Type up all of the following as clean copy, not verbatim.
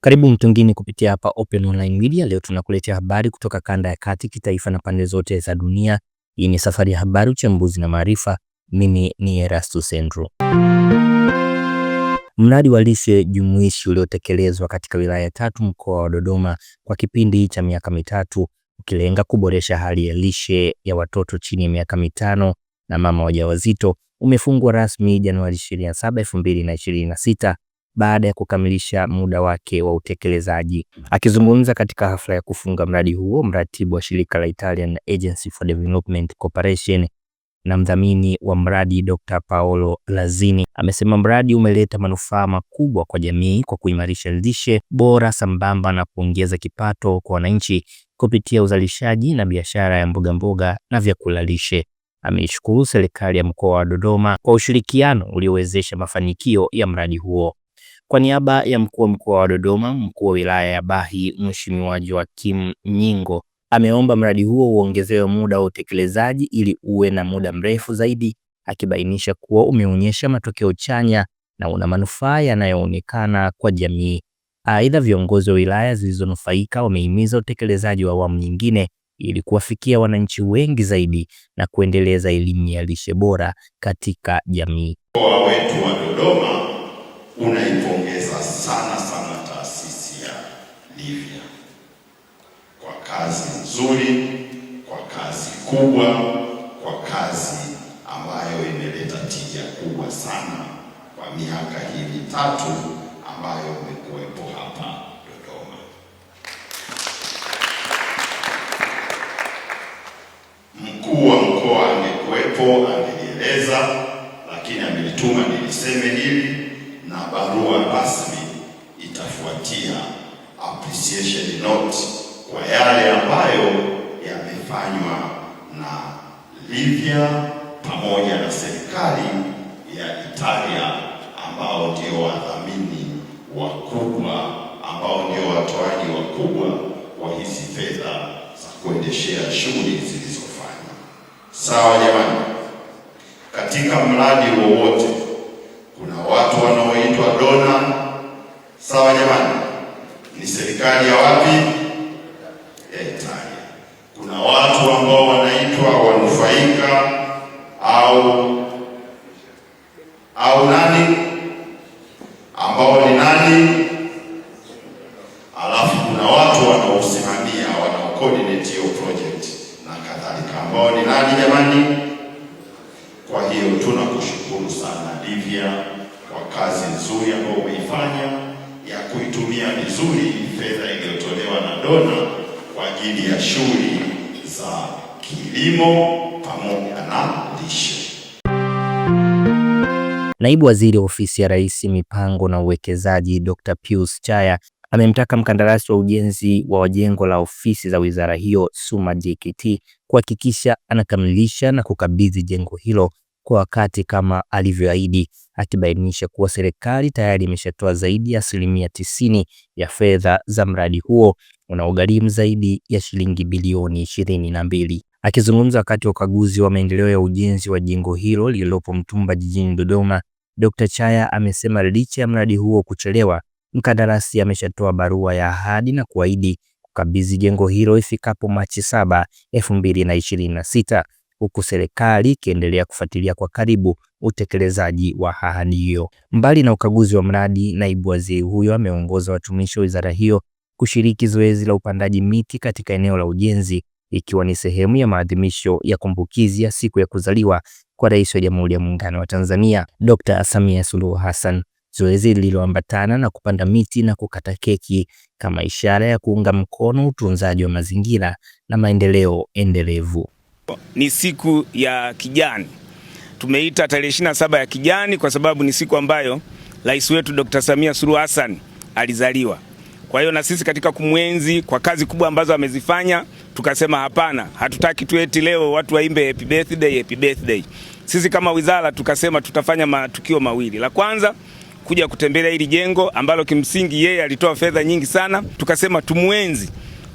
Karibu mtungini kupitia hapa Open Online Media. Leo tunakuletea habari kutoka kanda ya kati, kitaifa na pande zote za dunia. Hii ni safari ya habari, uchambuzi na maarifa. Mimi ni Erastus Andrew. Mradi wa lishe jumuishi uliotekelezwa katika wilaya 3 mkoa wa Dodoma kwa kipindi cha miaka mitatu ukilenga kuboresha hali ya lishe ya watoto chini ya miaka mitano na mama wajawazito umefungwa rasmi Januari 27, 2026 baada ya kukamilisha muda wake wa utekelezaji. Akizungumza katika hafla ya kufunga mradi huo, mratibu wa shirika la Italian Agency for Development Cooperation na mdhamini wa mradi Dr. Paolo Lazzini amesema mradi umeleta manufaa makubwa kwa jamii kwa kuimarisha lishe bora sambamba na kuongeza kipato kwa wananchi kupitia uzalishaji na biashara ya mboga na vyakula lishe. Ameishukuru serikali ya mkoa wa Dodoma kwa ushirikiano uliowezesha mafanikio ya mradi huo. Kwa niaba ya mkuu wa mkoa wa Dodoma, mkuu wa wilaya ya Bahi, Mheshimiwa Joakim Nyingo ameomba mradi huo uongezewe muda wa utekelezaji ili uwe na muda mrefu zaidi, akibainisha kuwa umeonyesha matokeo chanya na una manufaa yanayoonekana kwa jamii. Aidha, viongozi wa wilaya zilizonufaika wamehimiza utekelezaji wa awamu nyingine ili kuwafikia wananchi wengi zaidi na kuendeleza elimu ya lishe bora katika jamii. Mkoa wetu wa Dodoma unaipongeza sana taasisi ya Livia kwa kazi nzuri, kwa kazi kubwa, kwa kazi ambayo imeleta tija kubwa sana kwa miaka hii mitatu ambayo umekuwepo hapa Dodoma. Mkuu wa mkoa angekuwepo angenieleza, lakini amenituma niliseme hili na barua rasmi itafuatia appreciation note kwa yale ambayo yamefanywa na Livia pamoja na serikali ya Italia ambao ndio wadhamini wakubwa, ambao ndio watoaji wakubwa wa hizi fedha za kuendeshea shughuli zilizofanywa. Sawa jamani, katika mradi wowote kuna watu wanaoitwa dona. Sawa jamani, ni serikali ya wapi? Ya Italia. Kuna watu ambao wanaitwa wanufaika au nani, ambao ni nani? Alafu kuna watu wanaosimamia, wanaocoordinate hiyo project na kadhalika, ambao ni nani jamani? Kwa hiyo tunakushukuru sana Livia kwa kazi nzuri ambayo umeifanya ya kuitumia vizuri fedha iliyotolewa na dona kwa ajili ya shughuli za kilimo pamoja na lishe. Naibu Waziri wa Ofisi ya Rais, Mipango na Uwekezaji, Dr. Pius Chaya amemtaka mkandarasi wa ujenzi wa jengo la ofisi za wizara hiyo Suma JKT kuhakikisha anakamilisha na kukabidhi jengo hilo kwa wakati kama alivyoahidi, akibainisha kuwa serikali tayari imeshatoa zaidi ya 90% ya fedha za mradi huo unaogharimu zaidi ya shilingi bilioni 22. Akizungumza wakati wa ukaguzi wa maendeleo ya ujenzi wa jengo hilo lililopo Mtumba jijini Dodoma, Dr. Chaya amesema licha ya mradi huo kuchelewa, mkandarasi ameshatoa barua ya ahadi na kuahidi kukabidhi jengo hilo ifikapo Machi 7, 2026, huku serikali ikiendelea kufuatilia kwa karibu utekelezaji wa ahadi hiyo. Mbali na ukaguzi wa mradi, naibu waziri huyo ameongoza watumishi wa wizara hiyo kushiriki zoezi la upandaji miti katika eneo la ujenzi, ikiwa ni sehemu ya maadhimisho ya kumbukizi ya siku ya kuzaliwa kwa Rais wa Jamhuri ya Muungano wa Tanzania, Dr. Samia Suluhu Hassan. Zoezi lililoambatana na kupanda miti na kukata keki kama ishara ya kuunga mkono utunzaji wa mazingira na maendeleo endelevu. Ni siku ya kijani. Tumeita tarehe 27 ya kijani kwa sababu ni siku ambayo Rais wetu Dr. Samia Suluhu Hassan alizaliwa. Kwa hiyo na sisi katika kumwenzi kwa kazi kubwa ambazo amezifanya, tukasema hapana, hatutaki tueti leo watu waimbe happy birthday, happy birthday. Sisi kama wizara tukasema tutafanya matukio mawili. La kwanza, kuja kutembelea hili jengo ambalo kimsingi yeye alitoa fedha nyingi sana. Tukasema tumuenzi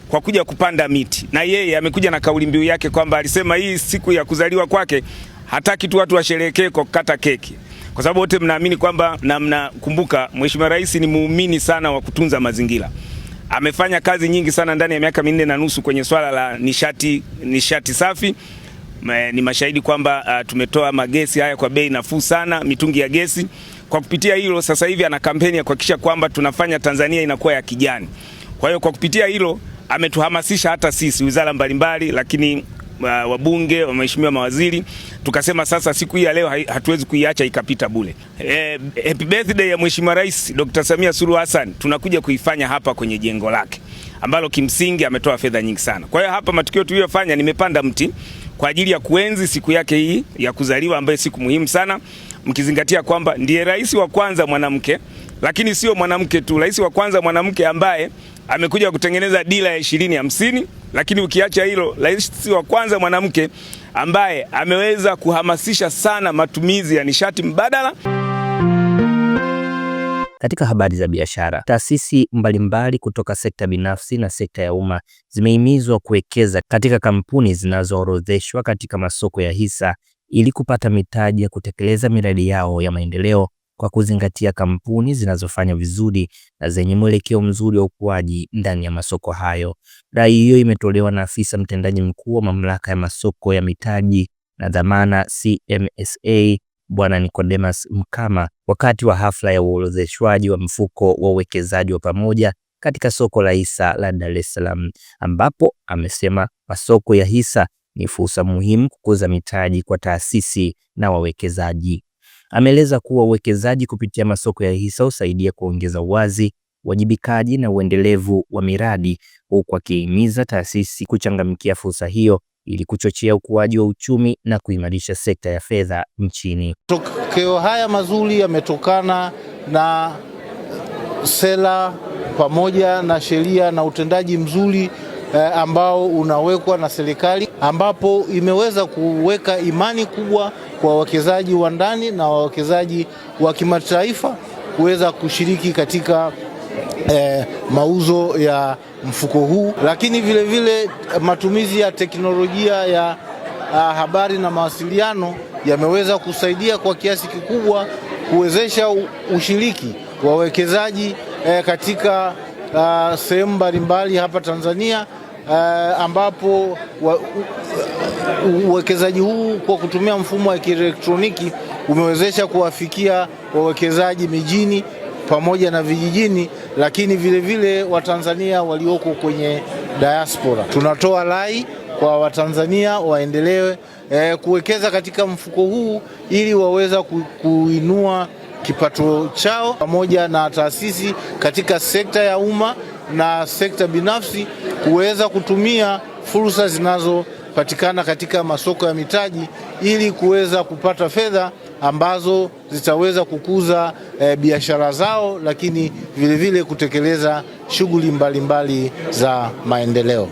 kwa kuja kupanda miti. Na yeye amekuja na kauli mbiu yake kwamba alisema hii siku ya kuzaliwa kwake hataki tu watu washerehekee kwa kukata keki. kwa sababu wote mnaamini kwamba, na mnakumbuka Mheshimiwa Rais ni muumini sana wa kutunza mazingira. Amefanya kazi nyingi sana ndani ya miaka 4.5 kwenye swala la nishati safi. Ni mashahidi kwamba tumetoa magesi haya kwa bei nafuu sana, mitungi ya gesi. Kwa kupitia hilo sasa hivi ana kampeni ya kuhakikisha kwamba tunafanya Tanzania inakuwa ya kijani. Kwa hiyo kwa kupitia hilo ametuhamasisha hata sisi wizara mbalimbali, lakini wabunge, waheshimiwa mawaziri, tukasema sasa siku hii ya leo hatuwezi kuiacha ikapita bure. Happy birthday ya Mheshimiwa Rais Dr. Samia Suluhu Hassan tunakuja kuifanya hapa kwenye jengo lake ambalo kimsingi ametoa fedha nyingi sana. Kwa hiyo hapa matukio tuliyofanya, nimepanda mti kwa ajili ya kuenzi siku yake hii ya kuzaliwa, ambayo siku muhimu sana, mkizingatia kwamba ndiye rais wa kwanza mwanamke, lakini sio mwanamke tu, rais wa kwanza mwanamke ambaye amekuja kutengeneza dira ya 2050, lakini ukiacha hilo, rais wa kwanza mwanamke ambaye ameweza kuhamasisha sana matumizi ya nishati mbadala. Katika habari za biashara, taasisi mbalimbali kutoka sekta binafsi na sekta ya umma zimehimizwa kuwekeza katika kampuni zinazoorodheshwa katika masoko ya hisa ili kupata mitaji ya kutekeleza miradi yao ya maendeleo kwa kuzingatia kampuni zinazofanya vizuri na zenye mwelekeo mzuri wa ukuaji ndani ya masoko hayo. Rai hiyo imetolewa na afisa mtendaji mkuu wa mamlaka ya masoko ya mitaji na dhamana CMSA Bwana Nicodemus Mkama wakati wa hafla ya uorodheshwaji wa mfuko wa uwekezaji wa pamoja katika soko la hisa la Dar es Salaam, ambapo amesema masoko ya hisa ni fursa muhimu kukuza mitaji kwa taasisi na wawekezaji. Ameeleza kuwa uwekezaji kupitia masoko ya hisa husaidia kuongeza uwazi, uwajibikaji na uendelevu wa miradi, huku akihimiza taasisi kuchangamkia fursa hiyo ili kuchochea ukuaji wa uchumi na kuimarisha sekta ya fedha nchini. Matokeo haya mazuri yametokana na sera pamoja na sheria na utendaji mzuri ambao unawekwa na serikali, ambapo imeweza kuweka imani kubwa kwa wawekezaji wa ndani na wawekezaji wa kimataifa kuweza kushiriki katika mauzo ya mfuko huu, lakini vile vile matumizi ya teknolojia ya habari na mawasiliano yameweza kusaidia kwa kiasi kikubwa kuwezesha ushiriki wa wawekezaji katika sehemu mbalimbali hapa Tanzania, ambapo uwekezaji huu kwa kutumia mfumo wa kielektroniki umewezesha kuwafikia wawekezaji mijini pamoja na vijijini, lakini vile vile Watanzania walioko kwenye diaspora. Tunatoa rai kwa Watanzania waendelee kuwekeza katika mfuko huu ili waweza kuinua kipato chao, pamoja na taasisi katika sekta ya umma na sekta binafsi kuweza kutumia fursa zinazopatikana katika masoko ya mitaji ili kuweza kupata fedha ambazo zitaweza kukuza biashara zao, lakini vile vile kutekeleza shughuli mbalimbali za maendeleo.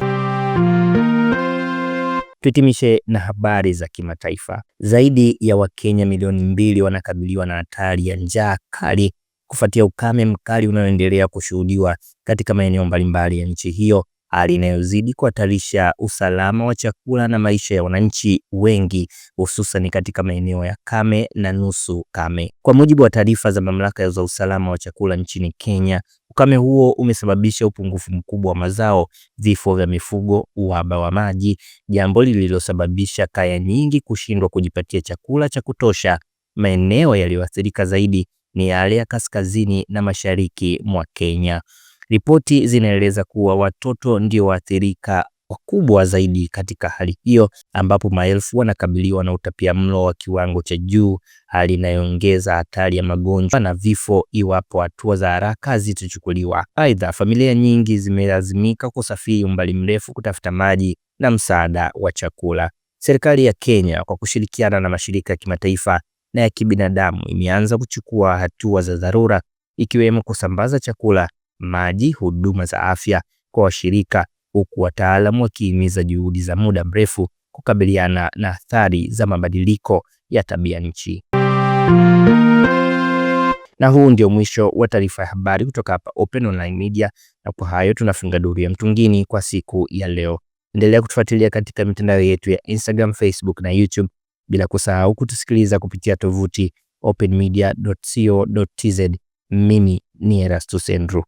Tuhitimishe na habari za kimataifa. Zaidi ya Wakenya milioni 2 wanakabiliwa na hatari ya njaa kali kufuatia ukame mkali unaoendelea kushuhudiwa katika maeneo mbalimbali ya nchi hiyo, hali inayozidi kuhatarisha usalama wa chakula na maisha ya wananchi wengi, hususan katika maeneo ya kame na nusu kame. Kwa mujibu wa taarifa za mamlaka za usalama wa chakula nchini Kenya, ukame huo umesababisha upungufu mkubwa wa mazao, vifo vya mifugo, uhaba wa maji, jambo lililosababisha kaya nyingi kushindwa kujipatia chakula cha kutosha. Maeneo yaliyoathirika zaidi ni yale ya kaskazini na mashariki mwa Kenya. Ripoti zinaeleza kuwa watoto ndio waathirika wakubwa zaidi katika hali hiyo, ambapo maelfu wanakabiliwa na utapiamlo wa kiwango cha juu, hali inayoongeza hatari ya magonjwa na vifo iwapo hatua za haraka hazitachukuliwa. Aidha, familia nyingi zimelazimika kusafiri umbali mrefu kutafuta maji na msaada wa chakula. Serikali ya Kenya kwa kushirikiana na mashirika ya kimataifa na ya kibinadamu imeanza kuchukua hatua za dharura, ikiwemo kusambaza chakula, maji, huduma za afya kwa washirika, huku wataalamu wakihimiza juhudi za muda mrefu kukabiliana na athari za mabadiliko ya tabia nchi. Na huu ndio mwisho wa taarifa ya habari kutoka hapa Open Online Media, na kwa hayo tunafunga duru ya mtungini kwa siku ya leo. Endelea kutufuatilia katika mitandao yetu ya Instagram, Facebook na YouTube, bila kusahau kutusikiliza kupitia tovuti openmedia.co.tz. Mimi ni Erastus Andrew.